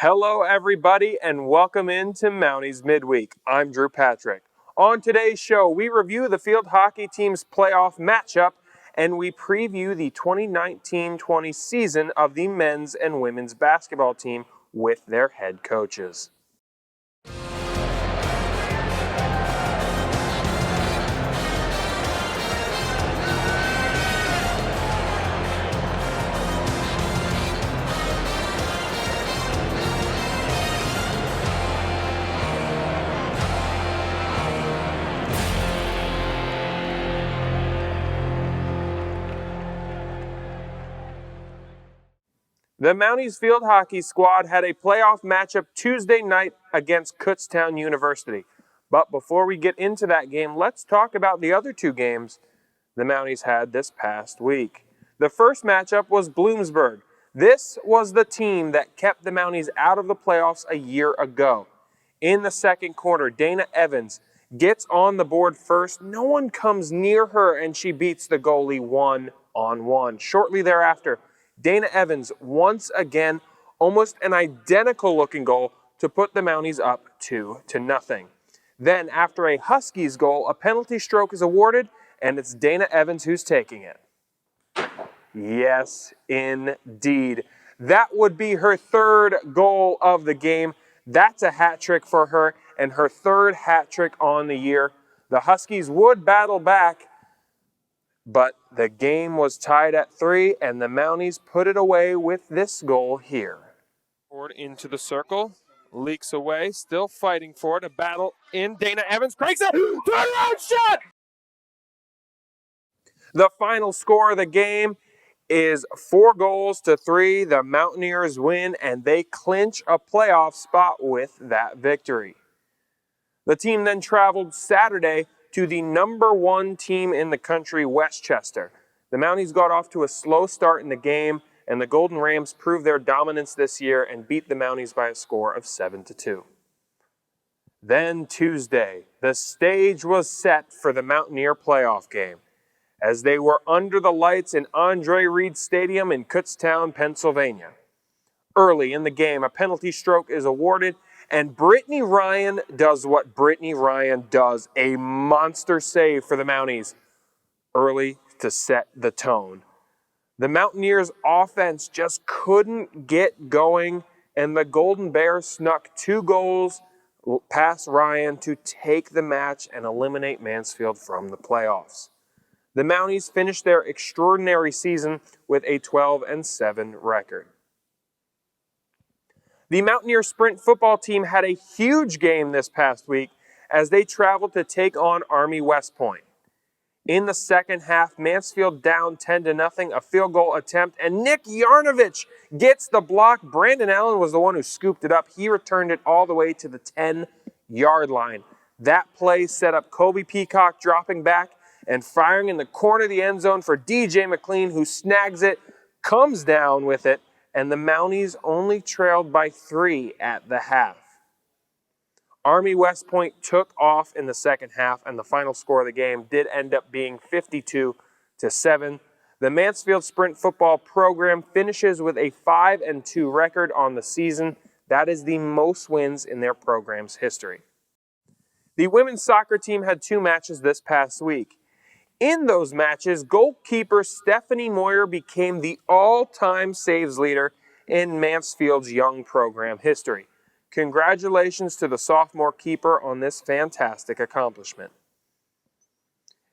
Hello, everybody, and welcome into Mounties Midweek. I'm Drew Patrick. On today's show, we review the field hockey team's playoff matchup, and we preview the 2019-20 season of the men's and women's basketball team with their head coaches. The Mounties field hockey squad had a playoff matchup Tuesday night against Kutztown University. But before we get into that game, let's talk about the other two games the Mounties had this past week. The first matchup was Bloomsburg. This was the team that kept the Mounties out of the playoffs a year ago. In the second quarter, Dana Evans gets on the board first. No one comes near her, and she beats the goalie 1-on-1. Shortly thereafter, Dana Evans once again, almost an identical looking goal to put the Mounties up 2-0. Then, after a Huskies goal, a penalty stroke is awarded, and it's Dana Evans who's taking it. Yes, indeed. That would be her third goal of the game. That's a hat trick for her, and her third hat trick on the year. The Huskies would battle back, but the game was tied at 3, and the Mounties put it away with this goal here. Forward into the circle, leaks away, still fighting for it. A battle in. Dana Evans cranks it. Turnaround shot! The final score of the game is 4-3. The Mountaineers win, and they clinch a playoff spot with that victory. The team then traveled Saturday to the number 1 team in the country, Westchester. The Mounties got off to a slow start in the game, and the Golden Rams proved their dominance this year and beat the Mounties by a score of 7-2. Then Tuesday, the stage was set for the Mountaineer playoff game, as they were under the lights in Andre Reed Stadium in Kutztown, Pennsylvania. Early in the game, a penalty stroke is awarded, and Brittany Ryan does what Brittany Ryan does, a monster save for the Mounties, early to set the tone. The Mountaineers' offense just couldn't get going, and the Golden Bears snuck 2 goals past Ryan to take the match and eliminate Mansfield from the playoffs. The Mounties finished their extraordinary season with a 12-7 record. The Mountaineer Sprint football team had a huge game this past week as they traveled to take on Army West Point. In the second half, Mansfield down 10-0, a field goal attempt, and Nick Yarnovich gets the block. Brandon Allen was the one who scooped it up. He returned it all the way to the 10-yard line. That play set up Kobe Peacock dropping back and firing in the corner of the end zone for DJ McLean, who snags it, comes down with it, and the Mounties only trailed by 3 at the half. Army West Point took off in the second half, and the final score of the game did end up being 52-7. The Mansfield Sprint football program finishes with a 5-2 record on the season. That is the most wins in their program's history. The women's soccer team had 2 matches this past week. In those matches, goalkeeper Stephanie Moyer became the all-time saves leader in Mansfield's young program history. Congratulations to the sophomore keeper on this fantastic accomplishment.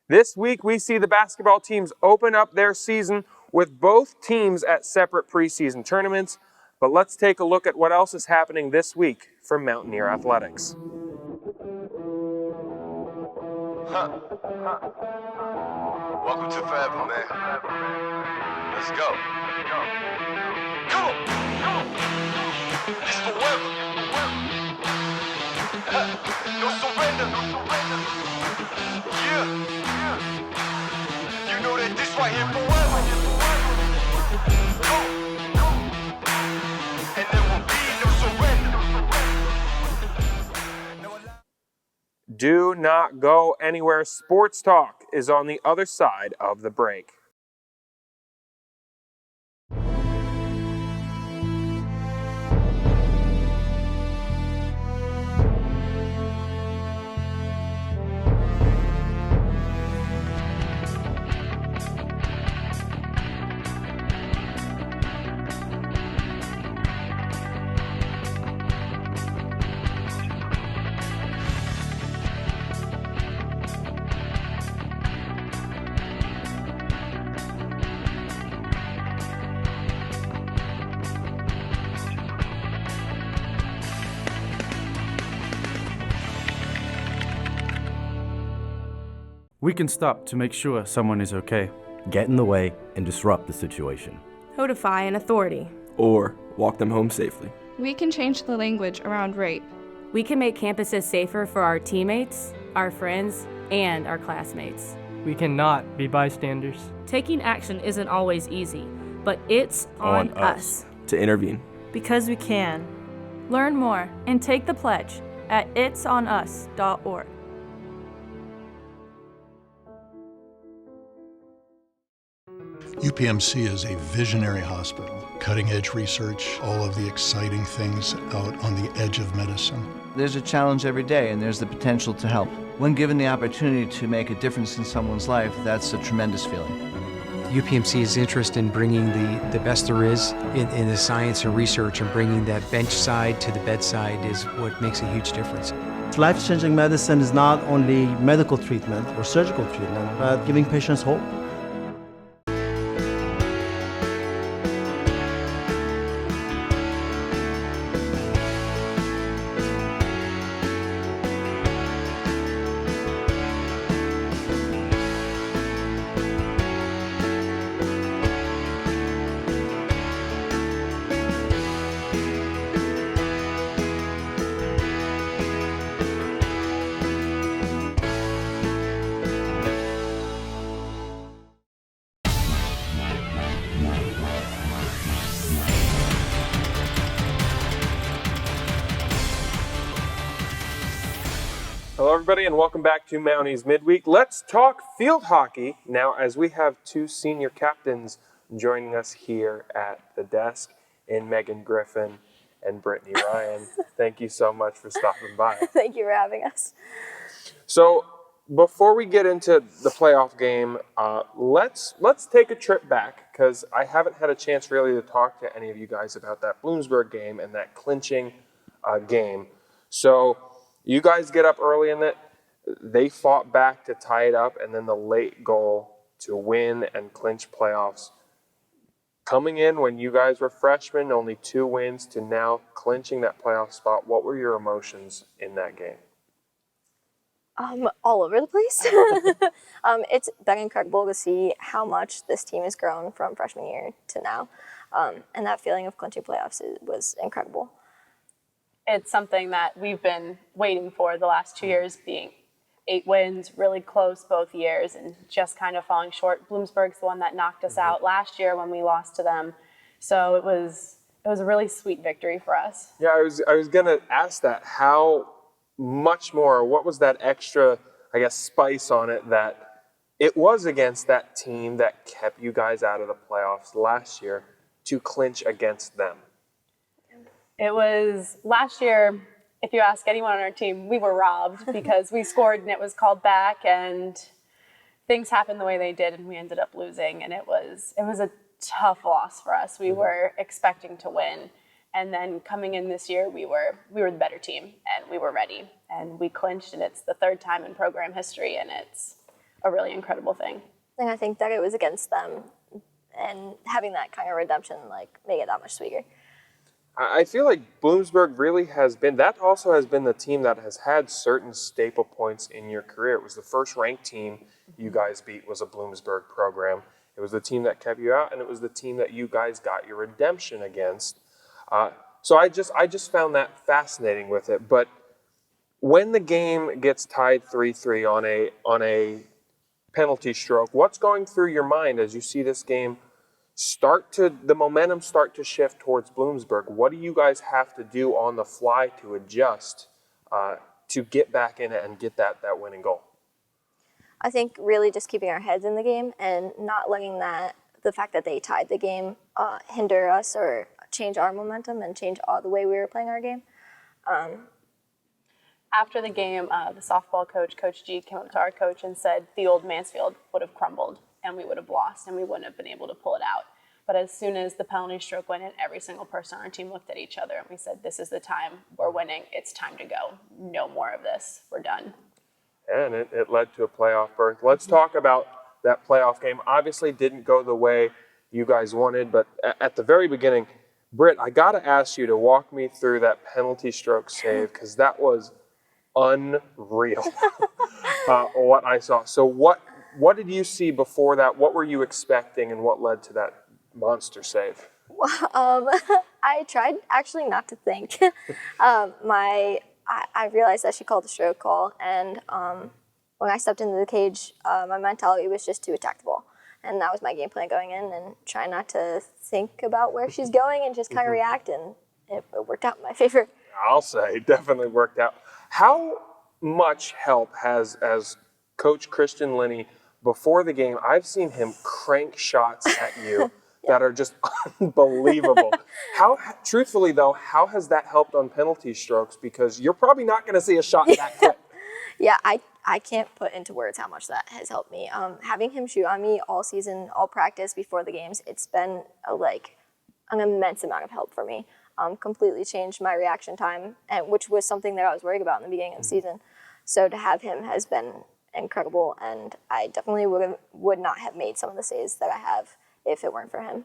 This week, we see the basketball teams open up their season with both teams at separate preseason tournaments. But let's take a look at what else is happening this week for Mountaineer Athletics. Welcome to Forever, man. Let's go. Come on. It's forever. No surrender. Yeah. You know that this right here forever. And there will be no surrender. Do not go anywhere. Sports Talk is on the other side of the break. We can stop to make sure someone is okay. Get in the way and disrupt the situation. Codify an authority. Or walk them home safely. We can change the language around rape. We can make campuses safer for our teammates, our friends, and our classmates. We cannot be bystanders. Taking action isn't always easy, but it's on us to intervene. Because we can. Learn more and take the pledge at itsonus.org. UPMC is a visionary hospital, cutting-edge research, all of the exciting things out on the edge of medicine. There's a challenge every day, and there's the potential to help. When given the opportunity to make a difference in someone's life, that's a tremendous feeling. UPMC's interest in bringing the best there is in the science and research and bringing that bench side to the bedside is what makes a huge difference. Life-changing medicine is not only medical treatment or surgical treatment, but giving patients hope. Hello, everybody, and welcome back to Mounties Midweek. Let's talk field hockey now, as we have two senior captains joining us here at the desk in Meghan Griffin and Brittany Ryan. Thank you so much for stopping by. Thank you for having us. So, before we get into the playoff game, let's take a trip back, because I haven't had a chance really to talk to any of you guys about that Bloomsburg game and that clinching game. So, you guys get up early in it. They fought back to tie it up, and then the late goal to win and clinch playoffs. Coming in when you guys were freshmen, only 2 wins, to now clinching that playoff spot. What were your emotions in that game? All over the place. It's been incredible to see how much this team has grown from freshman year to now. And that feeling of clinching playoffs was incredible. It's something that we've been waiting for the last 2 years, being 8 wins, really close both years, and just kind of falling short. Bloomsburg's the one that knocked us out last year when we lost to them. So it was a really sweet victory for us. Yeah, I was gonna ask that. How much more, what was that extra, I guess, spice on it that it was against that team that kept you guys out of the playoffs last year to clinch against them? It was last year, if you ask anyone on our team, we were robbed because we scored and it was called back and things happened the way they did and we ended up losing, and it was a tough loss for us. We were expecting to win, and then coming in this year, we were the better team and we were ready and we clinched, and it's the 3rd time in program history, and it's a really incredible thing. And I think that it was against them, and having that kind of redemption made it that much sweeter. I feel like Bloomsburg really has been, that also has been the team that has had certain staple points in your career. It was the first ranked team you guys beat was a Bloomsburg program. It was the team that kept you out, and it was the team that you guys got your redemption against. So I just found that fascinating with it. But when the game gets tied 3-3 on a penalty stroke, what's going through your mind as you see this game the momentum start to shift towards Bloomsburg? What do you guys have to do on the fly to adjust to get back in it and get that winning goal? I think really just keeping our heads in the game and not letting the fact that they tied the game hinder us or change our momentum and change the way we were playing our game. After the game, the softball coach, Coach G, came up to our coach and said the old Mansfield would have crumbled and we would have lost and we wouldn't have been able to pull it out. But as soon as the penalty stroke went in, every single person on our team looked at each other and we said, this is the time, we're winning, it's time to go. No more of this, we're done. And it led to a playoff berth. Let's talk about that playoff game. Obviously didn't go the way you guys wanted, but at the very beginning, Britt, I gotta ask you to walk me through that penalty stroke save, because that was unreal. What I saw. So what did you see before that? What were you expecting, and what led to that monster save? I tried actually not to think. I realized that she called the stroke call, and when I stepped into the cage, my mentality was just to attack the ball. And that was my game plan going in, and try not to think about where she's going and just kind of react, and it worked out in my favor. I'll say, it definitely worked out. How much help has Coach Christian Linney, before the game, I've seen him crank shots at you that are just unbelievable. Truthfully though, how has that helped on penalty strokes? Because you're probably not going to see a shot that quick. Yeah, I can't put into words how much that has helped me. Having him shoot on me all season, all practice, before the games, it's been an immense amount of help for me. Completely changed my reaction time, which was something that I was worried about in the beginning of the season. So to have him has been incredible, and I definitely would not have made some of the saves that I have if it weren't for him.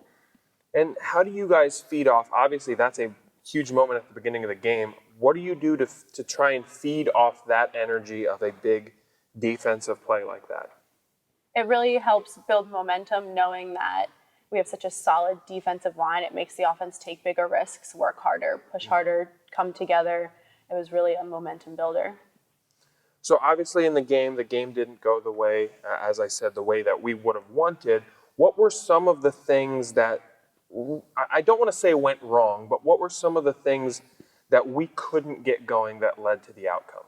And how do you guys feed off? Obviously, that's a huge moment at the beginning of the game. What do you do to try and feed off that energy of a big defensive play like that? It really helps build momentum knowing that we have such a solid defensive line. It makes the offense take bigger risks, work harder, push harder, come together. It was really a momentum builder. So obviously in the game didn't go the way, as I said, the way that we would have wanted. What were some of the things that, I don't want to say went wrong, but what were some of the things that we couldn't get going that led to the outcome?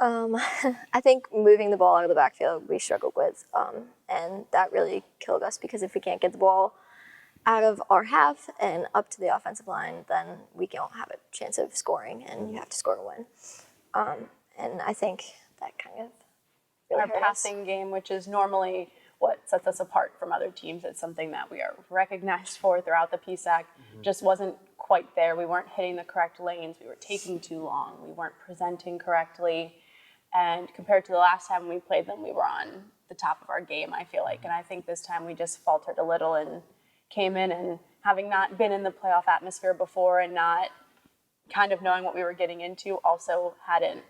I think moving the ball out of the backfield we struggled with, and that really killed us, because if we can't get the ball out of our half and up to the offensive line, then we don't have a chance of scoring, and you have to score to win. And I think that kind of really our passing game, which is normally what sets us apart from other teams. It's something that we are recognized for throughout the PSAC. Just wasn't quite there. We weren't hitting the correct lanes. We were taking too long. We weren't presenting correctly. And compared to the last time we played them, we were on the top of our game, I feel like. And I think this time we just faltered a little and came in, and having not been in the playoff atmosphere before and not kind of knowing what we were getting into also hadn't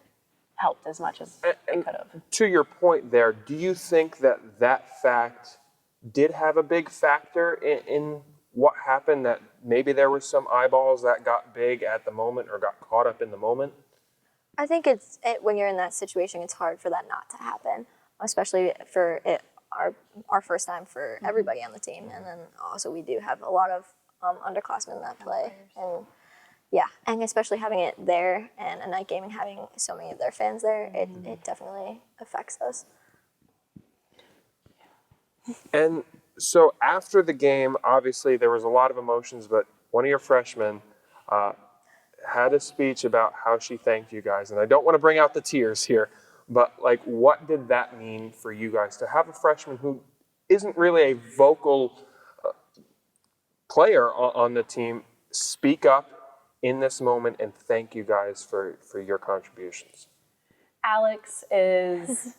helped as much as it could have. To your point there, do you think that fact did have a big factor in what happened, that maybe there were some eyeballs that got big at the moment or got caught up in the moment? I think when you're in that situation, it's hard for that not to happen, especially for our first time for everybody on the team. And then also we do have a lot of underclassmen that play. And yeah, and especially having it there and a night game and having so many of their fans there, it definitely affects us. And so after the game, obviously there was a lot of emotions, but one of your freshmen had a speech about how she thanked you guys. And I don't want to bring out the tears here, but what did that mean for you guys to have a freshman who isn't really a vocal player on the team speak up in this moment and thank you guys for your contributions? Alex is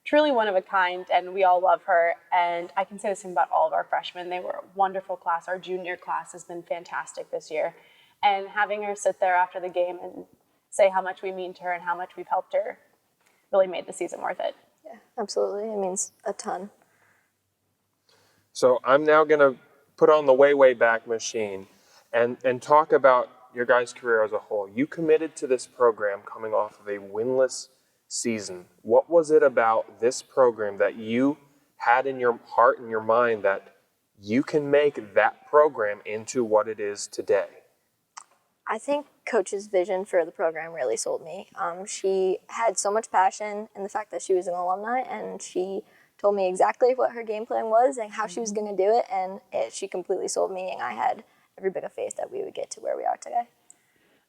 truly one of a kind, and we all love her. And I can say the same about all of our freshmen. They were a wonderful class. Our junior class has been fantastic this year. And having her sit there after the game and say how much we mean to her and how much we've helped her really made the season worth it. Yeah, absolutely. It means a ton. So I'm now going to put on the way back machine and talk about your guys' career as a whole. You committed to this program coming off of a winless season. What was it about this program that you had in your heart and your mind that you can make that program into what it is today? I think Coach's vision for the program really sold me. She had so much passion in the fact that she was an alumni, and she told me exactly what her game plan was and how she was going to do it, and she completely sold me, and I had every bit of faith that we would get to where we are today.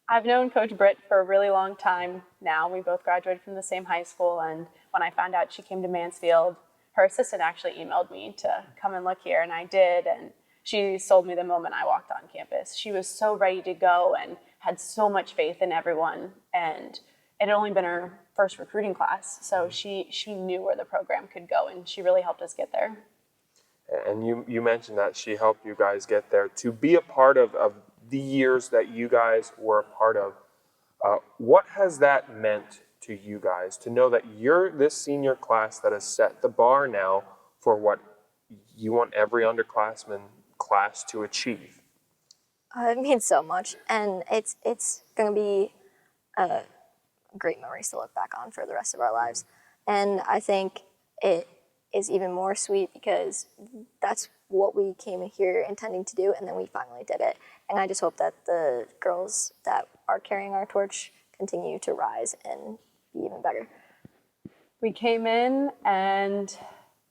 I've known Coach Britt for a really long time now. We both graduated from the same high school, and when I found out she came to Mansfield, her assistant actually emailed me to come and look here, and I did, and she sold me the moment I walked on campus. She was so ready to go and had so much faith in everyone, and it had only been her first recruiting class, so she knew where the program could go, and she really helped us get there. And you mentioned that she helped you guys get there. To be a part of the years that you guys were a part of, What has that meant to you guys to know that you're this senior class that has set the bar now for what you want every underclassman class to achieve? It means so much, and it's going to be great memories to look back on for the rest of our lives. And I think it is even more sweet because that's what we came here intending to do, and then we finally did it. And I just hope that the girls that are carrying our torch continue to rise and be even better. We came in and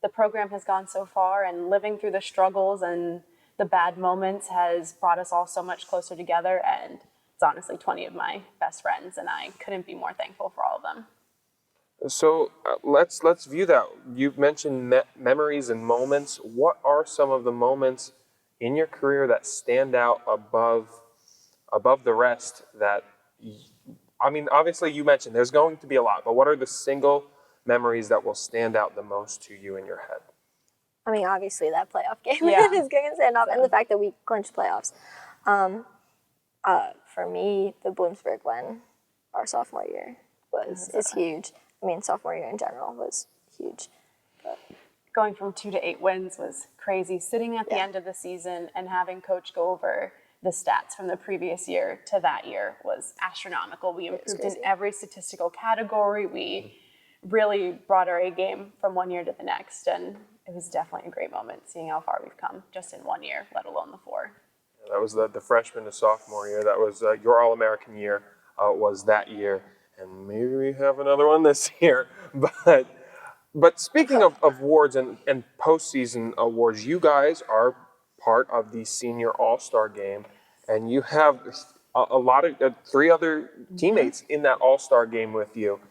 the program has gone so far, and living through the struggles and the bad moments has brought us all so much closer together, and it's honestly 20 of my best friends, and I couldn't be more thankful for all of them. So let's view that. You've mentioned memories and moments. What are some of the moments in your career that stand out above the rest? That, I mean, obviously you mentioned there's going to be a lot, but what are the single memories that will stand out the most to you in your head? I mean, obviously that playoff game is going to stand up, and the fact that we clinched playoffs. For me, the Bloomsburg win our sophomore year is huge. I mean, sophomore year in general was huge. But going from 2 to 8 wins was crazy. Sitting at the end of the season and having Coach go over the stats from the previous year to that year was astronomical. We improved in every statistical category. We really brought our A game from one year to the next, and it was definitely a great moment seeing how far we've come just in 1 year, let alone the 4. That was the freshman to sophomore year. That was your All-American year was that year. And maybe we have another one this year. But speaking of awards and postseason awards, you guys are part of the senior all-star game, and you have a lot of 3 other teammates in that all-star game with you.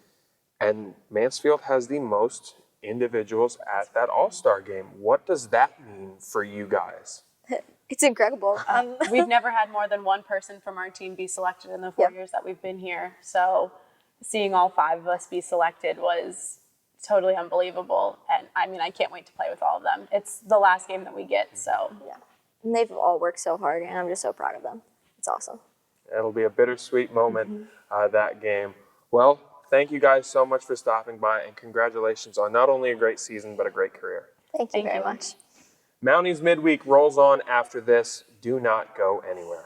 And Mansfield has the most individuals at that all-star game. What does that mean for you guys? It's incredible. We've never had more than one person from our team be selected in the 4 years that we've been here. So seeing all 5 of us be selected was totally unbelievable. And I mean, I can't wait to play with all of them. It's the last game that we get, so. Yeah, and they've all worked so hard, and I'm just so proud of them. It's awesome. It'll be a bittersweet moment, that game. Well, thank you guys so much for stopping by, and congratulations on not only a great season, but a great career. Thank you very much. Mounties Midweek rolls on after this. Do not go anywhere.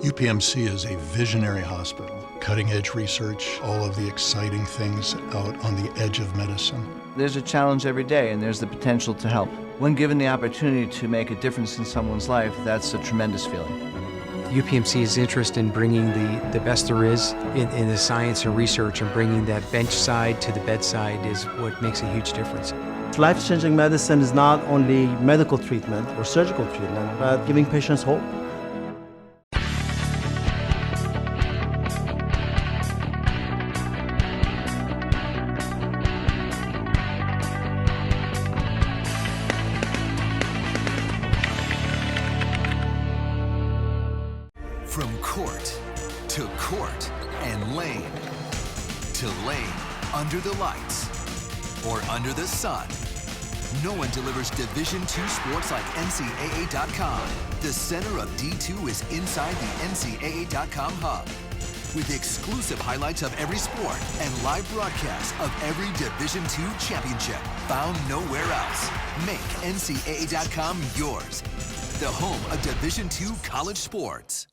UPMC is a visionary hospital, cutting-edge research, all of the exciting things out on the edge of medicine. There's a challenge every day, and there's the potential to help. When given the opportunity to make a difference in someone's life, that's a tremendous feeling. UPMC's interest in bringing the best there is in the science and research and bringing that bench side to the bedside is what makes a huge difference. Life-changing medicine is not only medical treatment or surgical treatment, but giving patients hope. From court to court and lane to lane, under the lights or under the sun, no one delivers Division II sports like NCAA.com. The center of D2 is inside the NCAA.com hub, with exclusive highlights of every sport and live broadcasts of every Division II championship found nowhere else. Make NCAA.com yours, the home of Division II college sports.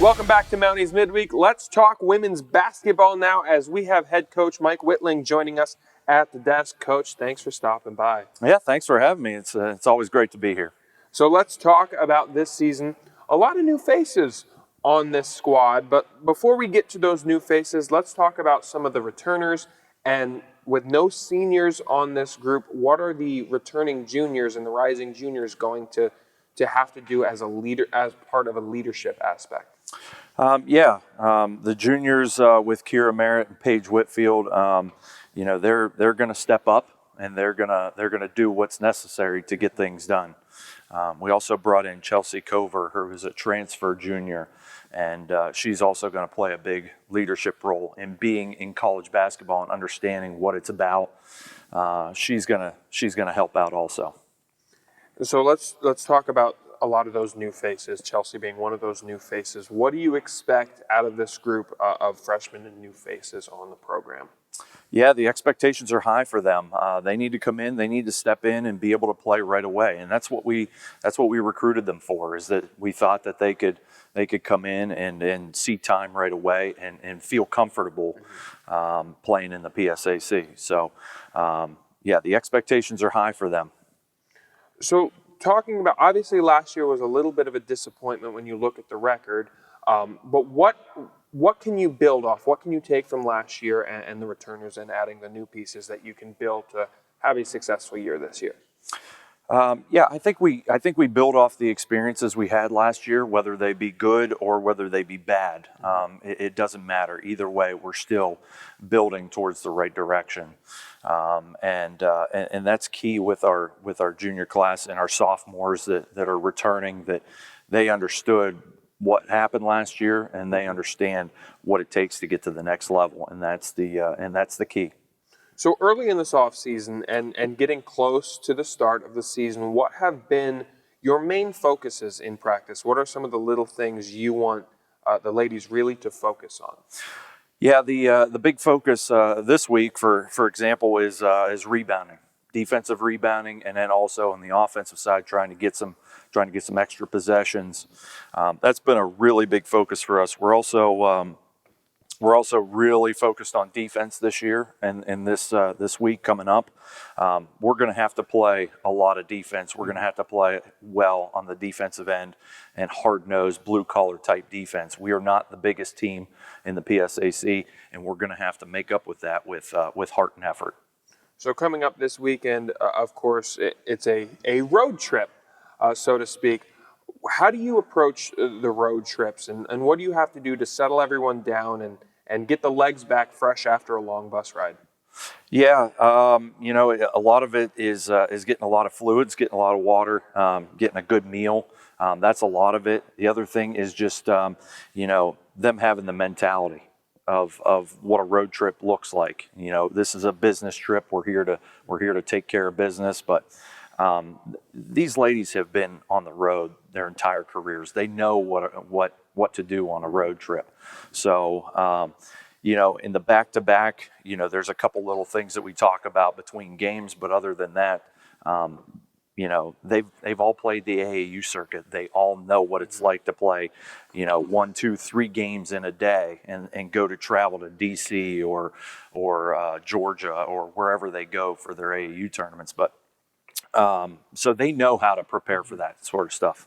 Welcome back to Mounties Midweek. Let's talk women's basketball now, as we have head coach Mike Whitling joining us at the desk. Coach, thanks for stopping by. Yeah, thanks for having me. It's always great to be here. So let's talk about this season. A lot of new faces on this squad, but before we get to those new faces, let's talk about some of the returners. And with no seniors on this group, what are the returning juniors and the rising juniors going to have to do as a leader, as part of a leadership aspect? The juniors with Kira Merritt and Paige Whitfield, they're going to step up and they're gonna do what's necessary to get things done. We also brought in Chelsea Cover, who is a transfer junior, and she's also going to play a big leadership role in being in college basketball and understanding what it's about. She's gonna help out also. So let's talk about a lot of those new faces, Chelsea being one of those new faces. What do you expect out of this group of freshmen and new faces on the program? Yeah, the expectations are high for them. They need to come in, they need to step in and be able to play right away. And that's what we recruited them for, is that we thought that they could come in and see time right away and feel comfortable playing in the PSAC. So, the expectations are high for them. So talking about, obviously last year was a little bit of a disappointment when you look at the record, but what can you build off? What can you take from last year and the returners and adding the new pieces that you can build to have a successful year this year? I think we build off the experiences we had last year, whether they be good or whether they be bad. It doesn't matter. Either way, we're still building towards the right direction, and that's key with our junior class and our sophomores that are returning. That they understood what happened last year and they understand what it takes to get to the next level, and that's the key. So early in this offseason and getting close to the start of the season, what have been your main focuses in practice? What are some of the little things you want the ladies really to focus on? Yeah, the big focus this week, for example, is rebounding, defensive rebounding, and then also on the offensive side, trying to get some extra possessions. That's been a really big focus for us. We're also really focused on defense this year and this week coming up. We're going to have to play a lot of defense. We're going to have to play well on the defensive end and hard-nosed, blue-collar type defense. We are not the biggest team in the PSAC, and we're going to have to make up with that with heart and effort. So coming up this weekend, of course, it's a road trip, so to speak. How do you approach the road trips, and what do you have to do to settle everyone down and get the legs back fresh after a long bus ride? Yeah, a lot of it is getting a lot of fluids, getting a lot of water, getting a good meal. That's a lot of it. The other thing is just them having the mentality of what a road trip looks like. This is a business trip. We're here to take care of business, but these ladies have been on the road their entire careers. They know what to do on a road trip. So, in the back-to-back, there's a couple little things that we talk about between games, but other than that, they've all played the AAU circuit. They all know what it's like to play, 1, 2, 3 games in a day and go to travel to DC or Georgia or wherever they go for their AAU tournaments. But so they know how to prepare for that sort of stuff.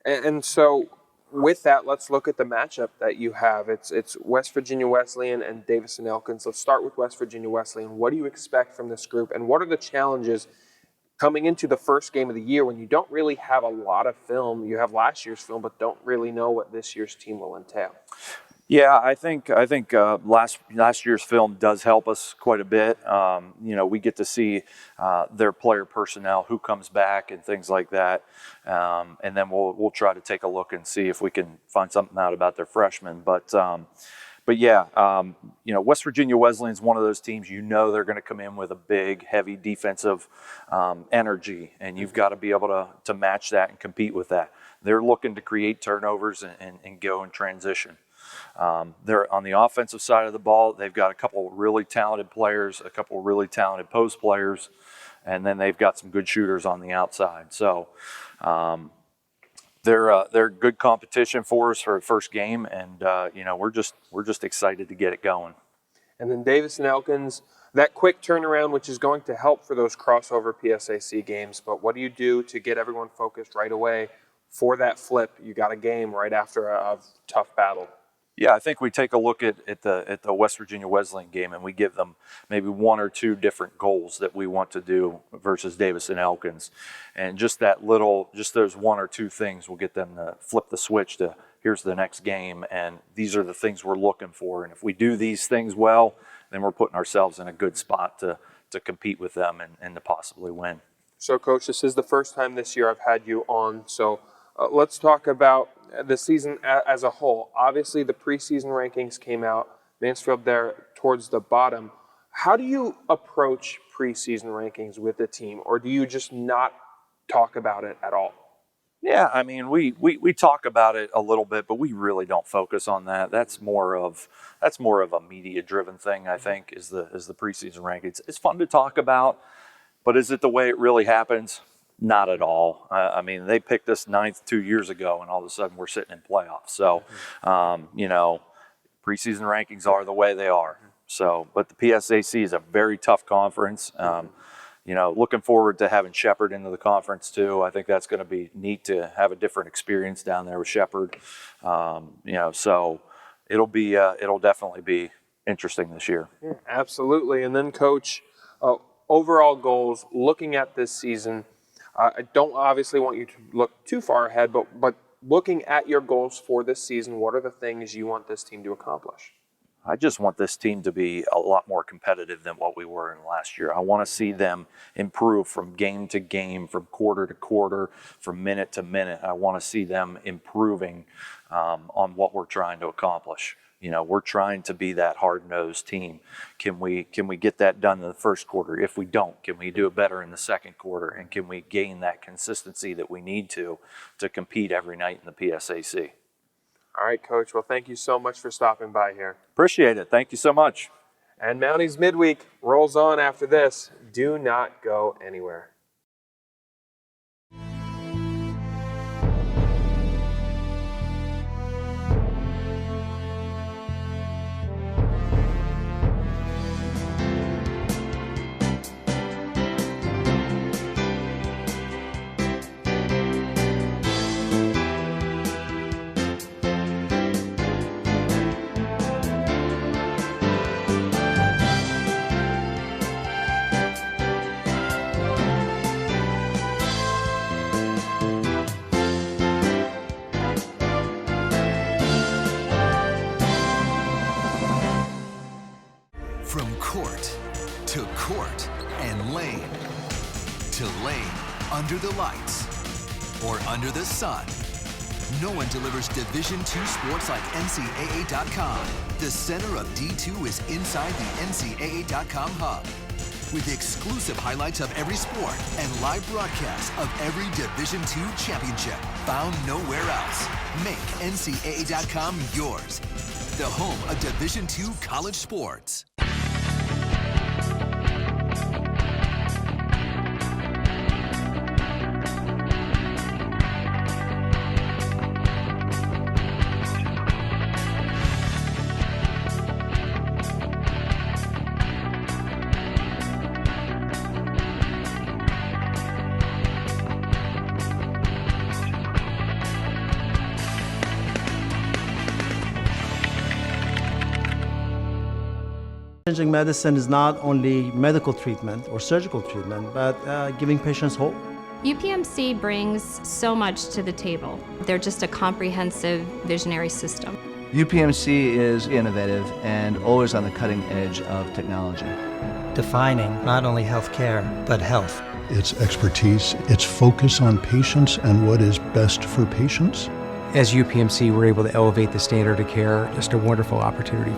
And so with that, let's look at the matchup that you have. It's West Virginia Wesleyan and Davison Elkins. Let's start with West Virginia Wesleyan. What do you expect from this group, and what are the challenges coming into the first game of the year when you don't really have a lot of film? You have last year's film, but don't really know what this year's team will entail. Yeah, I think last year's film does help us quite a bit. We get to see their player personnel, who comes back, and things like that, and then we'll try to take a look and see if we can find something out about their freshmen. But West Virginia Wesleyan is one of those teams. They're going to come in with a big, heavy defensive energy, and you've got to be able to match that and compete with that. They're looking to create turnovers and go in transition. They're on the offensive side of the ball. They've got a couple really talented players, a couple really talented post players, and then they've got some good shooters on the outside. So they're good competition for us for a first game, and we're just excited to get it going. And then Davison Elkins, that quick turnaround, which is going to help for those crossover PSAC games. But what do you do to get everyone focused right away for that flip? You got a game right after a tough battle. Yeah, I think we take a look at the West Virginia Wesleyan game, and we give them maybe one or two different goals that we want to do versus Davis and Elkins. And just those one or two things will get them to flip the switch to here's the next game, and these are the things we're looking for. And if we do these things well, then we're putting ourselves in a good spot to compete with them and to possibly win. So, Coach, this is the first time this year I've had you on, so let's talk about the season as a whole. Obviously, the preseason rankings came out, Mansfield there towards the bottom. How do you approach preseason rankings with the team, or do you just not talk about it at all? Yeah, I mean, we talk about it a little bit, but we really don't focus on that. That's more of a media-driven thing, I think, is the preseason rankings. It's fun to talk about, but is it the way it really happens? Not at all. I mean, they picked us 9th 2 years ago, and all of a sudden we're sitting in playoffs. So, preseason rankings are the way they are. So, but the PSAC is a very tough conference. Looking forward to having Shepherd into the conference too. I think that's going to be neat to have a different experience down there with Shepherd. So it'll definitely be interesting this year. Yeah, absolutely. And then, Coach, overall goals, looking at this season, I don't obviously want you to look too far ahead, but looking at your goals for this season, what are the things you want this team to accomplish? I just want this team to be a lot more competitive than what we were in last year. I want to see them improve from game to game, from quarter to quarter, from minute to minute. I want to see them improving on what we're trying to accomplish. We're trying to be that hard-nosed team. Can we get that done in the first quarter? If we don't, can we do it better in the second quarter? And can we gain that consistency that we need to compete every night in the PSAC? All right, Coach. Well, thank you so much for stopping by here. Appreciate it. Thank you so much. And Mounties Midweek rolls on after this. Do not go anywhere. From court to court and lane to lane under the lights or under the sun. No one delivers Division II sports like NCAA.com. The center of D2 is inside the NCAA.com hub with exclusive highlights of every sport and live broadcasts of every Division II championship found nowhere else. Make NCAA.com yours, the home of Division II college sports. Changing medicine is not only medical treatment or surgical treatment, but giving patients hope. UPMC brings so much to the table. They're just a comprehensive visionary system. UPMC is innovative and always on the cutting edge of technology. Defining not only healthcare, but health. Its expertise, its focus on patients and what is best for patients. As UPMC, we're able to elevate the standard of care. Just a wonderful opportunity.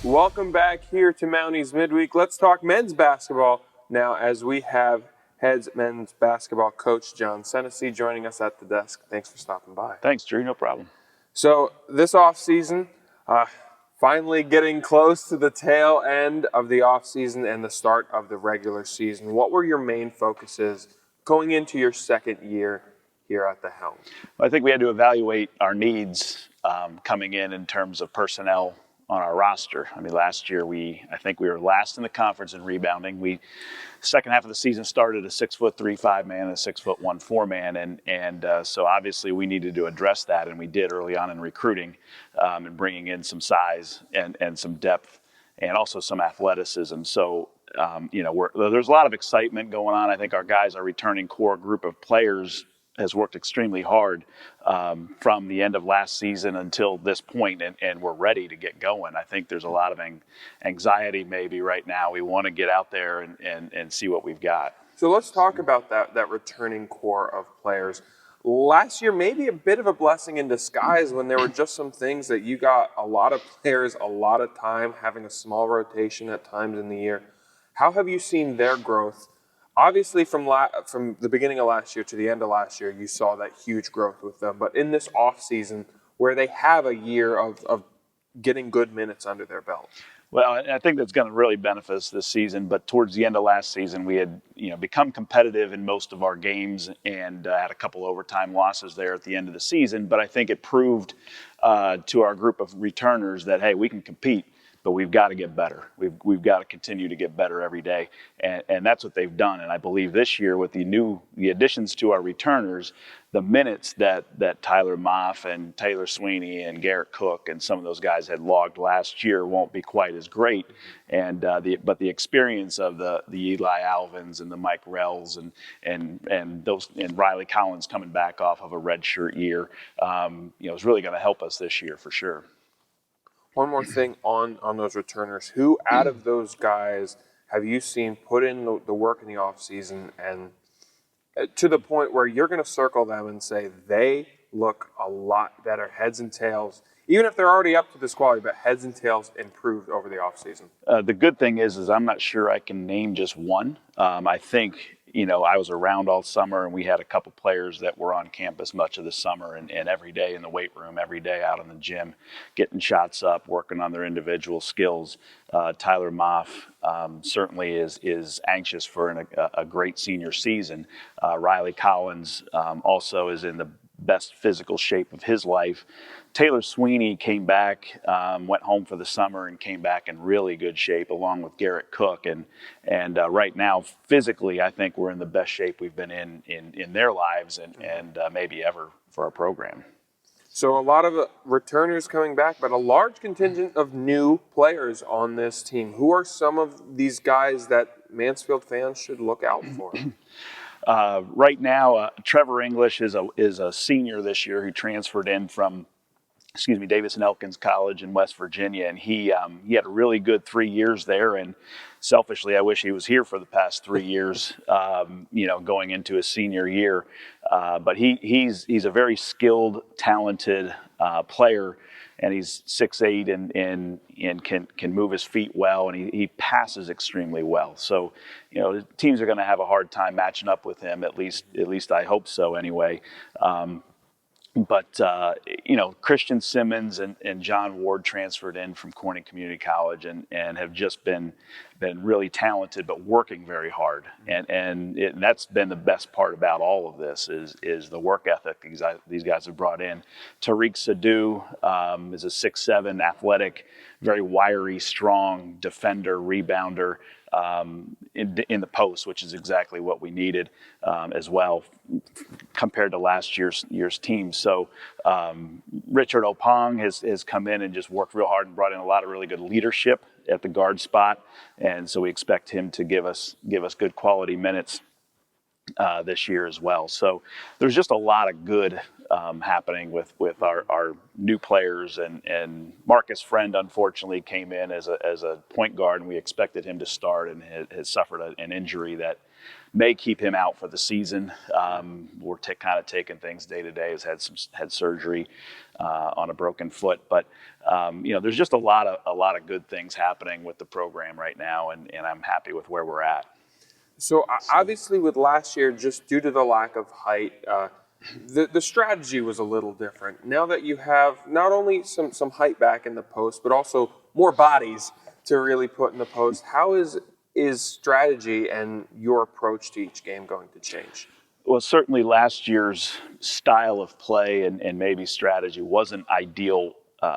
Welcome back here to Mounties Midweek. Let's talk men's basketball now, as we have heads men's basketball coach John Szentesy joining us at the desk. Thanks for stopping by. Thanks, Drew. No problem. So this offseason, finally getting close to the tail end of the offseason and the start of the regular season. What were your main focuses going into your second year here at the helm? I think we had to evaluate our needs coming in terms of personnel on our roster. I mean, last year I think we were last in the conference in rebounding. Second half of the season started a 6'3" 5-man and a 6'1" 4-man, and so obviously we needed to address that, and we did early on in recruiting and bringing in some size and some depth and also some athleticism. So there's a lot of excitement going on. I think our guys, our returning core group of players, has worked extremely hard from the end of last season until this point, and we're ready to get going. I think there's a lot of anxiety maybe right now. We want to get out there and see what we've got. So let's talk about that returning core of players. Last year, maybe a bit of a blessing in disguise when there were just some things that you got a lot of players, a lot of time, having a small rotation at times in the year. How have you seen their growth? Obviously, from the beginning of last year to the end of last year, you saw that huge growth with them. But in this offseason, where they have a year of getting good minutes under their belt. Well, I think that's going to really benefit us this season. But towards the end of last season, we had become competitive in most of our games and had a couple overtime losses there at the end of the season. But I think it proved to our group of returners that, hey, we can compete, but we've got to get better. We've got to continue to get better every day, and that's what they've done. And I believe this year with the additions to our returners, the minutes that Tyler Moff and Taylor Sweeney and Garrett Cook and some of those guys had logged last year won't be quite as great. And but the experience of the Eli Alvins and the Mike Rells and Riley Collins coming back off of a redshirt year, is really going to help us this year for sure. One more thing on those returners. Who out of those guys have you seen put in the work in the offseason and to the point where you're going to circle them and say they look a lot better, heads and tails, even if they're already up to this quality, but heads and tails improved over the offseason? The good thing is I'm not sure I can name just one. I think, I was around all summer, and we had a couple players that were on campus much of the summer and every day in the weight room, every day out in the gym, getting shots up, working on their individual skills. Tyler Moff certainly is anxious for a great senior season. Riley Collins also is in the best physical shape of his life. Taylor Sweeney came back, went home for the summer and came back in really good shape along with Garrett Cook. And right now, physically, I think we're in the best shape we've been in their lives and maybe ever for our program. So a lot of returners coming back, but a large contingent of new players on this team. Who are some of these guys that Mansfield fans should look out for? Right now, Trevor English is a senior this year who transferred in from Davidson Elkins College in West Virginia, and he had a really good 3 years there. And selfishly, I wish he was here for the past 3 years, going into his senior year. But he's a very skilled, talented player, and he's 6'8" and can move his feet well, and he passes extremely well. So, teams are going to have a hard time matching up with him. At least I hope so. Anyway. But Christian Simmons and John Ward transferred in from Corning Community College and have just been really talented, but working very hard. And that's been the best part about all of this is the work ethic these guys have brought in. Tariq Sadhu is a 6'7", athletic, very wiry, strong defender, rebounder in the post, which is exactly what we needed as well compared to last year's team. So Richard Opong has come in and just worked real hard and brought in a lot of really good leadership at the guard spot, and so we expect him to give us good quality minutes this year as well. So there's just a lot of good happening with our new players, and Marcus Friend unfortunately came in as a point guard, and we expected him to start and has suffered an injury that may keep him out for the season. We're kind of taking things day to day. Has had surgery on a broken foot, but there's just a lot of good things happening with the program right now, and I'm happy with where we're at. So obviously with last year, just due to the lack of height, the strategy was a little different. Now that you have not only some height back in the post, but also more bodies to really put in the post, how is strategy and your approach to each game going to change? Well, certainly last year's style of play and maybe strategy wasn't ideal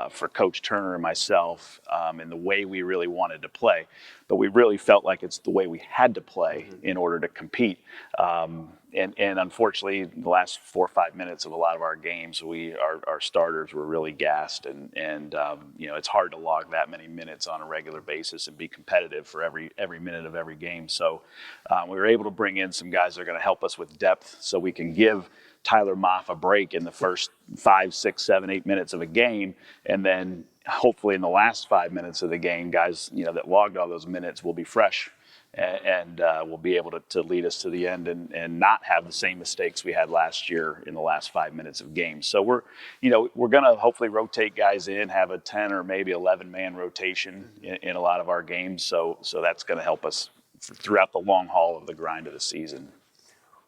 for Coach Turner and myself in the way we really wanted to play. But we really felt like it's the way we had to play in order to compete. And unfortunately, the last 4 or 5 minutes of a lot of our games, our starters were really gassed, and it's hard to log that many minutes on a regular basis and be competitive for every minute of every game. So we were able to bring in some guys that are going to help us with depth, so we can give Tyler Moff a break in the first 5, 6, 7, 8 minutes of a game, and then hopefully in the last 5 minutes of the game, guys that logged all those minutes will be fresh and will be able to lead us to the end and not have the same mistakes we had last year in the last 5 minutes of games. So we're going to hopefully rotate guys in, have a 10 or maybe 11-man rotation in a lot of our games. So that's going to help us throughout the long haul of the grind of the season.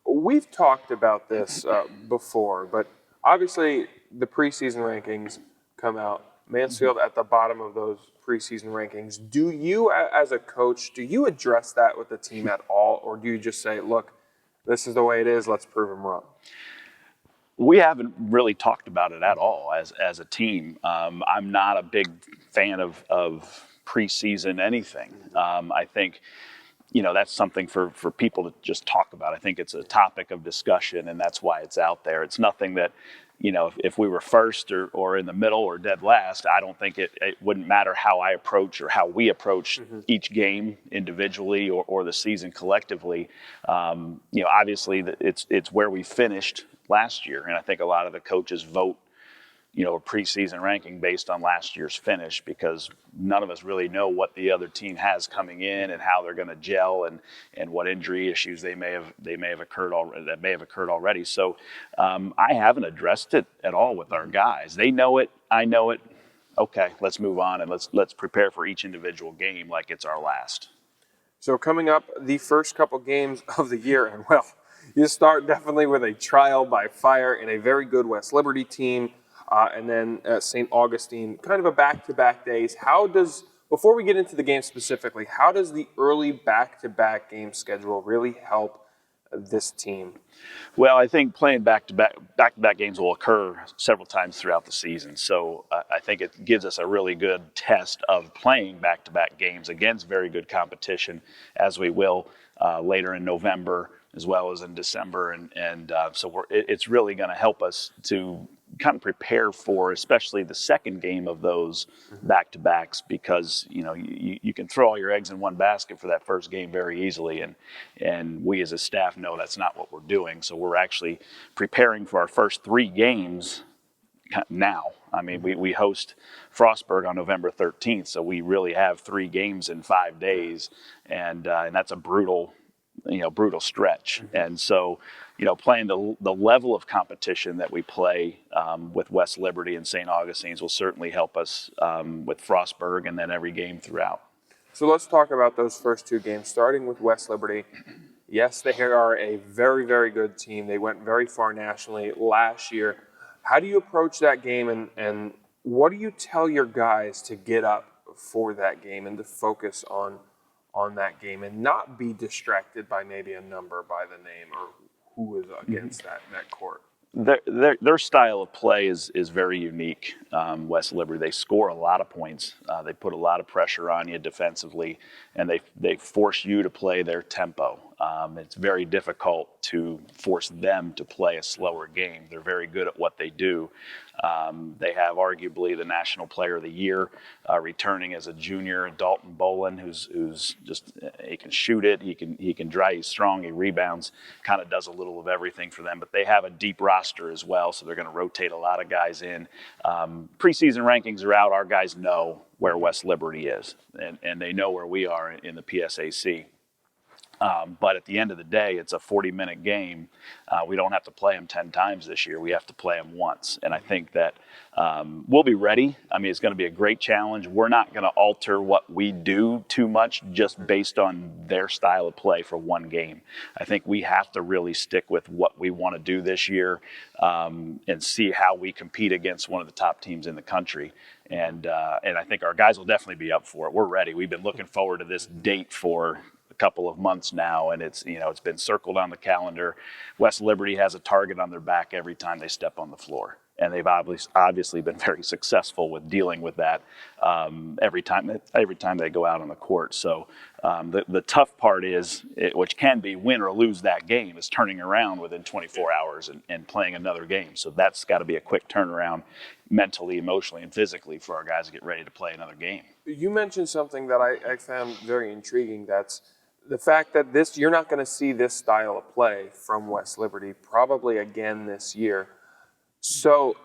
We've talked about this before, but obviously the preseason rankings come out. Mansfield at the bottom of those preseason rankings. Do you, as a coach, do you address that with the team at all, or do you just say, look, this is the way it is, let's prove them wrong? We haven't really talked about it at all as a team. I'm not a big fan of preseason anything. I think that's something for people to just talk about. I think it's a topic of discussion, and that's why it's out there. It's nothing that, if we were first or in the middle or dead last, I don't think it wouldn't matter how I approach or how we approach each game individually or the season collectively. Obviously it's where we finished last year, and I think a lot of the coaches vote a preseason ranking based on last year's finish, because none of us really know what the other team has coming in and how they're going to gel and what injury issues they may have occurred already. So I haven't addressed it at all with our guys. They know it. I know it. Okay, let's move on and let's prepare for each individual game like it's our last. So coming up, the first couple games of the year, and you start definitely with a trial by fire in a very good West Liberty team. And then St. Augustine, kind of a back-to-back days. Before we get into the game specifically, how does the early back-to-back game schedule really help this team? Well, I think playing back-to-back games will occur several times throughout the season. So I think it gives us a really good test of playing back-to-back games against very good competition, as we will later in November as well as in December. And so it's really going to help us to kind of prepare for, especially the second game of those back-to-backs, because you can throw all your eggs in one basket for that first game very easily, and we as a staff know that's not what we're doing. So we're actually preparing for our first 3 games now. I mean, we host Frostburg on November 13th, so we really have 3 games in 5 days, and that's a brutal stretch. And so, playing the level of competition that we play with West Liberty and St. Augustine's will certainly help us with Frostburg and then every game throughout. So let's talk about those first 2 games, starting with West Liberty. Yes, they are a very, very good team. They went very far nationally last year. How do you approach that game, and what do you tell your guys to get up for that game and to focus on that game and not be distracted by maybe a number by the name or who is against that court? Their style of play is very unique. West Liberty, they score a lot of points. They put a lot of pressure on you defensively, and they force you to play their tempo. It's very difficult to force them to play a slower game. They're very good at what they do. They have arguably the National Player of the Year returning as a junior, Dalton Bolin, who's just, he can shoot it, he can drive, he's strong, he rebounds, kind of does a little of everything for them. But they have a deep roster as well, so they're going to rotate a lot of guys in. Preseason rankings are out. Our guys know where West Liberty is, and they know where we are in the PSAC. But at the end of the day, it's a 40-minute game. We don't have to play them 10 times this year. We have to play them once. And I think that we'll be ready. I mean, it's going to be a great challenge. We're not going to alter what we do too much just based on their style of play for one game. I think we have to really stick with what we want to do this year and see how we compete against one of the top teams in the country. And I think our guys will definitely be up for it. We're ready. We've been looking forward to this date for couple of months now, and it's been circled on the calendar. West Liberty has a target on their back every time they step on the floor. And they've obviously been very successful with dealing with that every time they go out on the court. So the tough part is, which can be win or lose that game, is turning around within 24 hours and playing another game. So that's got to be a quick turnaround mentally, emotionally, and physically for our guys to get ready to play another game. You mentioned something that I found very intriguing. That's the fact that you're not going to see this style of play from West Liberty probably again this year. So,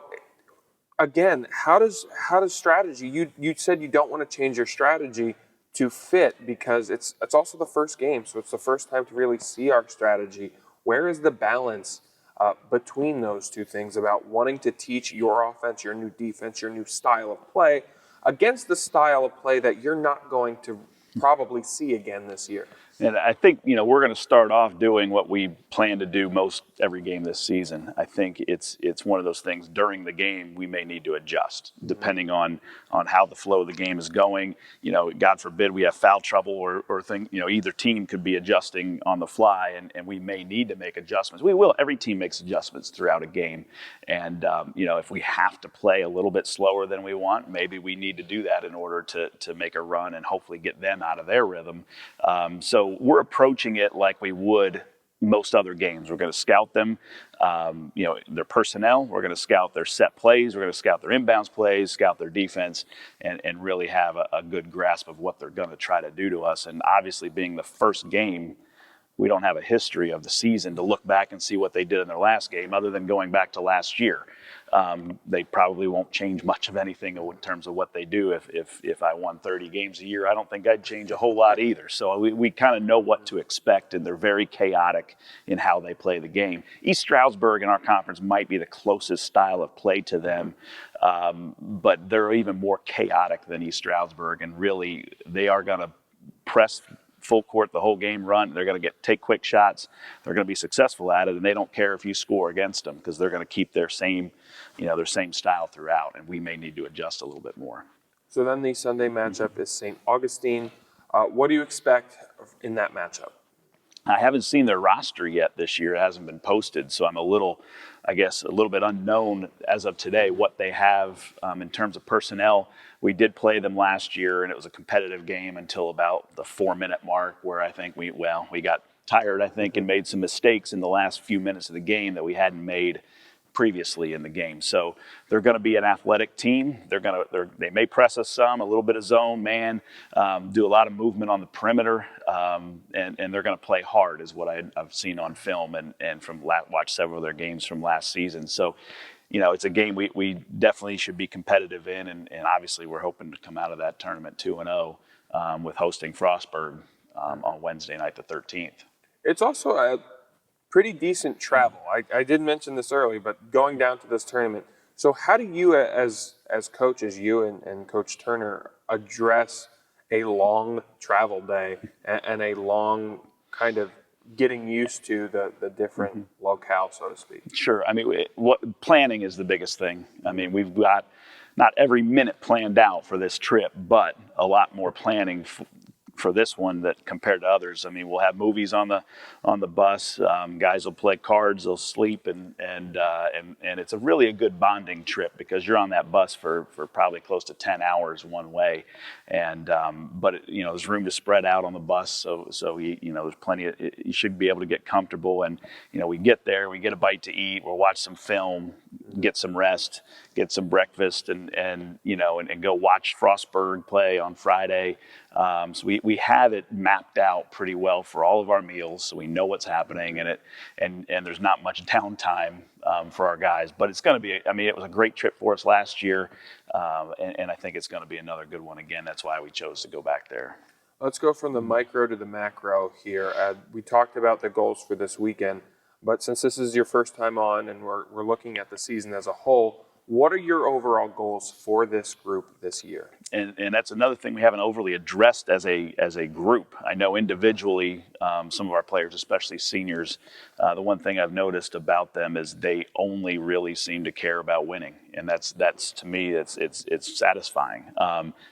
again, how does strategy? You said you don't want to change your strategy to fit because it's also the first game, so it's the first time to really see our strategy. Where is the balance between those two things about wanting to teach your offense, your new defense, your new style of play against the style of play that you're not going to probably see again this year? And I think, we're going to start off doing what we plan to do most every game this season. I think it's one of those things during the game we may need to adjust depending on how the flow of the game is going. God forbid we have foul trouble or either team could be adjusting on the fly and we may need to make adjustments. We will. Every team makes adjustments throughout a game. And, if we have to play a little bit slower than we want, maybe we need to do that in order to make a run and hopefully get them out of their rhythm. So we're approaching it like we would most other games. We're going to scout them, their personnel. We're going to scout their set plays. We're going to scout their inbounds plays, scout their defense, and really have a good grasp of what they're going to try to do to us. And obviously being the first game, we don't have a history of the season to look back and see what they did in their last game other than going back to last year. They probably won't change much of anything in terms of what they do. If I won 30 games a year, I don't think I'd change a whole lot either. So we kind of know what to expect, and they're very chaotic in how they play the game. East Stroudsburg in our conference might be the closest style of play to them, but they're even more chaotic than East Stroudsburg, and really they are going to press full court the whole game, run. They're going to take quick shots. They're going to be successful at it, and they don't care if you score against them because they're going to keep their same style throughout, and we may need to adjust a little bit more. So then the Sunday matchup is St. Augustine. What do you expect in that matchup? I haven't seen their roster yet this year. It hasn't been posted, so I'm a little bit unknown as of today what they have in terms of personnel. We did play them last year, and it was a competitive game until about the 4-minute mark where I think we got tired, I think, and made some mistakes in the last few minutes of the game that we hadn't made previously in the game. So they're going to be an athletic team. They may press us some, a little bit of zone, man, do a lot of movement on the perimeter, and they're going to play hard is what I've seen on film and watched several of their games from last season. So, it's a game we definitely should be competitive in, and obviously we're hoping to come out of that tournament 2-0 with hosting Frostburg on Wednesday night the 13th. It's also a pretty decent travel. I did mention this early, but going down to this tournament. So how do you as coaches, you and Coach Turner, address a long travel day and a long kind of getting used to the different locale, so to speak? Sure. I mean, planning is the biggest thing. I mean, we've got not every minute planned out for this trip, but a lot more planning for this one that compared to others. I mean, we'll have movies on the bus. Guys will play cards. They'll sleep, and it's really a good bonding trip because you're on that bus for probably close to 10 hours one way, and but there's room to spread out on the bus, so there's plenty of, you should be able to get comfortable, and we get there, we get a bite to eat, we'll watch some film, get some rest, get some breakfast, and go watch Frostburg play on Friday. So we have it mapped out pretty well for all of our meals, so we know what's happening, and there's not much downtime for our guys. But it's going to be, it was a great trip for us last year, and I think it's going to be another good one again. That's why we chose to go back there. Let's go from the micro to the macro here. We talked about the goals for this weekend, but since this is your first time on and we're looking at the season as a whole, What are your overall goals for this group this year? And that's another thing we haven't overly addressed as a group. I know individually, some of our players, especially seniors, the one thing I've noticed about them is they only really seem to care about winning, and that's to me it's satisfying.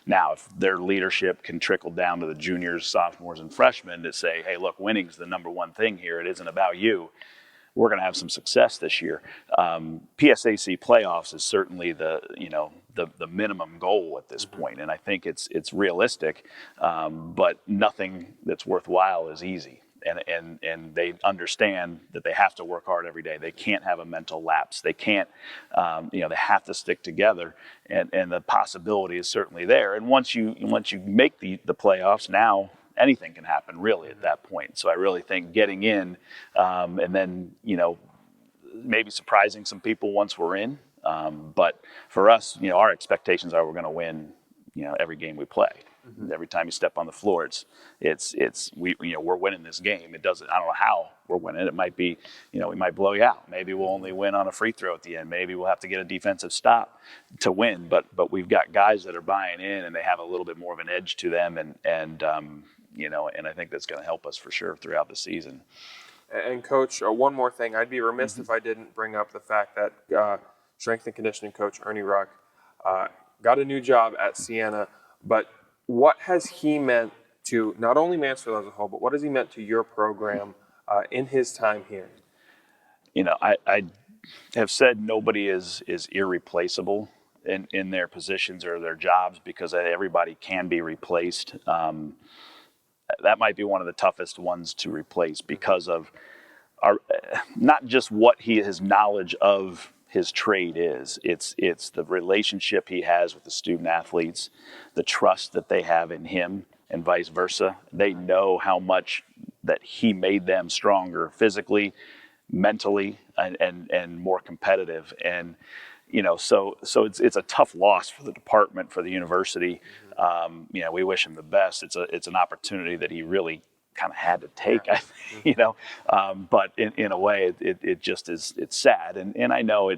Now, if their leadership can trickle down to the juniors, sophomores, and freshmen to say, hey, look, winning's the number one thing here. It isn't about you. We're going to have some success this year. PSAC playoffs is certainly the minimum goal at this point, and I think it's realistic. But nothing that's worthwhile is easy, and they understand that they have to work hard every day. They can't have a mental lapse. They can't, they have to stick together, and the possibility is certainly there. And once you make the playoffs, now anything can happen really at that point. So I really think getting in, and then, maybe surprising some people once we're in. But for us, our expectations are we're going to win, every game we play. Mm-hmm. Every time you step on the floor, we're winning this game. I don't know how we're winning. It might be, we might blow you out. Maybe we'll only win on a free throw at the end. Maybe we'll have to get a defensive stop to win. But we've got guys that are buying in, and they have a little bit more of an edge to them, and I think that's going to help us for sure throughout the season. And Coach, one more thing. I'd be remiss if I didn't bring up the fact that strength and conditioning coach Ernie Ruck got a new job at Siena. But what has he meant to not only Mansfield as a whole, but what has he meant to your program in his time here? I have said nobody is irreplaceable in their positions or their jobs, because everybody can be replaced. That might be one of the toughest ones to replace because of not just what his knowledge of his trade is. It's the relationship he has with the student athletes, the trust that they have in him, and vice versa. They know how much that he made them stronger physically, mentally, and more competitive. And so it's a tough loss for the department, for the university. We wish him the best. It's an opportunity that he really kind of had to take, I think, but in a way it just is, it's sad. And I know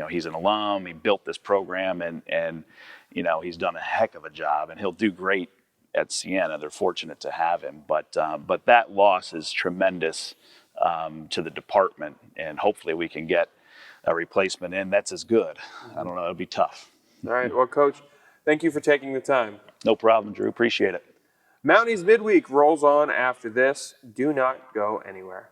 he's an alum, he built this program, and he's done a heck of a job, and he'll do great at Siena. They're fortunate to have him, but that loss is tremendous to the department, and hopefully we can get a replacement in that's as good. I don't know, it'll be tough. All right, well, Coach, thank you for taking the time. No problem, Drew, appreciate it. Mounties Midweek rolls on after this. Do not go anywhere.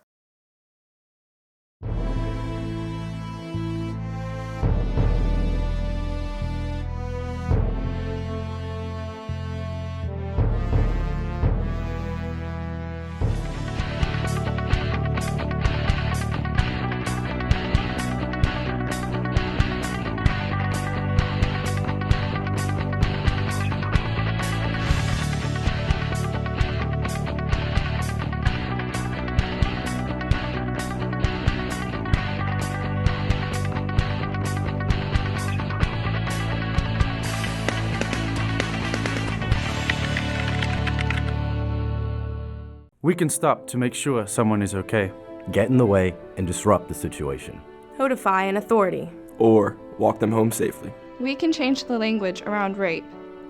We can stop to make sure someone is okay. Get in the way and disrupt the situation. Codify an authority. Or walk them home safely. We can change the language around rape.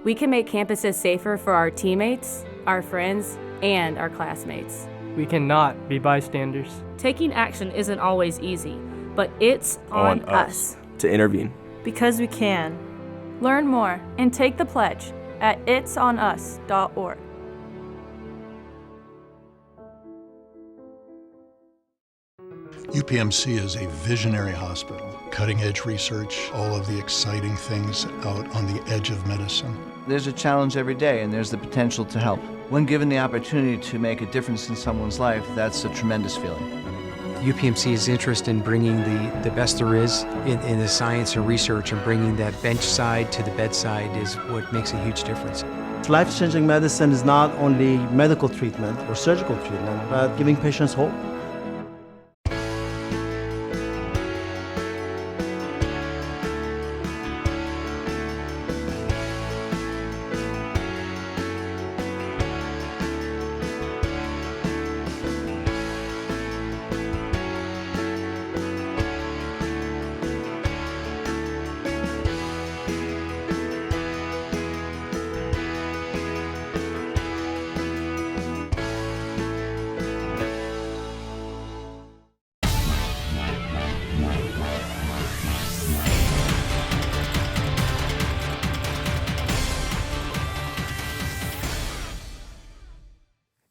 We can make campuses safer for our teammates, our friends, and our classmates. We cannot be bystanders. Taking action isn't always easy, but it's on us to intervene. Because we can. Learn more and take the pledge at itsonus.org. UPMC is a visionary hospital, cutting-edge research, all of the exciting things out on the edge of medicine. There's a challenge every day, and there's the potential to help. When given the opportunity to make a difference in someone's life, that's a tremendous feeling. UPMC's interest in bringing the best there is in the science and research, and bringing that bench side to the bedside is what makes a huge difference. Life-changing medicine is not only medical treatment or surgical treatment, but giving patients hope.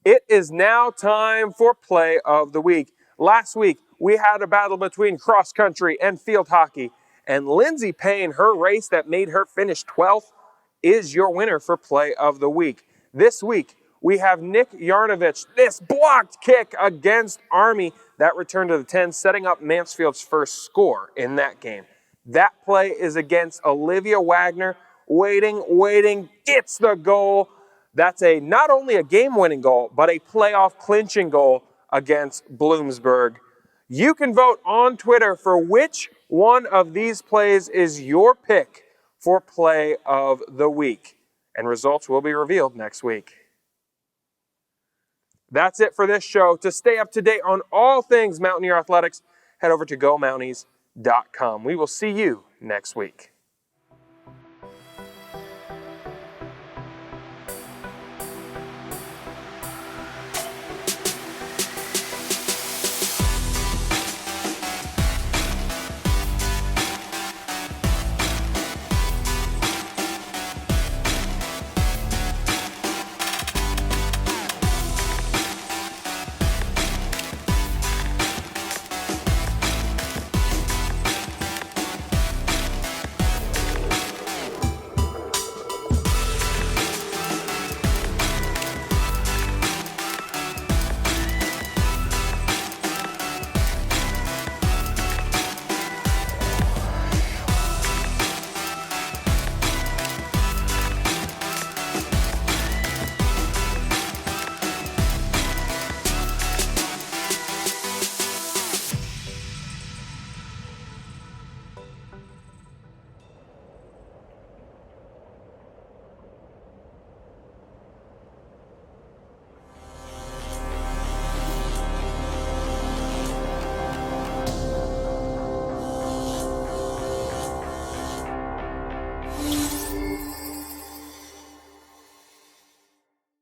It is now time for Play of the Week. Last week, we had a battle between cross country and field hockey, and Lindsay Payne, her race that made her finish 12th, is your winner for Play of the Week. This week, we have Nick Yarnovich, this blocked kick against Army that returned to the 10, setting up Mansfield's first score in that game. That play is against Olivia Wagner, waiting, gets the goal. That's not only a game-winning goal, but a playoff clinching goal against Bloomsburg. You can vote on Twitter for which one of these plays is your pick for Play of the Week. And results will be revealed next week. That's it for this show. To stay up to date on all things Mountaineer athletics, head over to GoMounties.com. We will see you next week.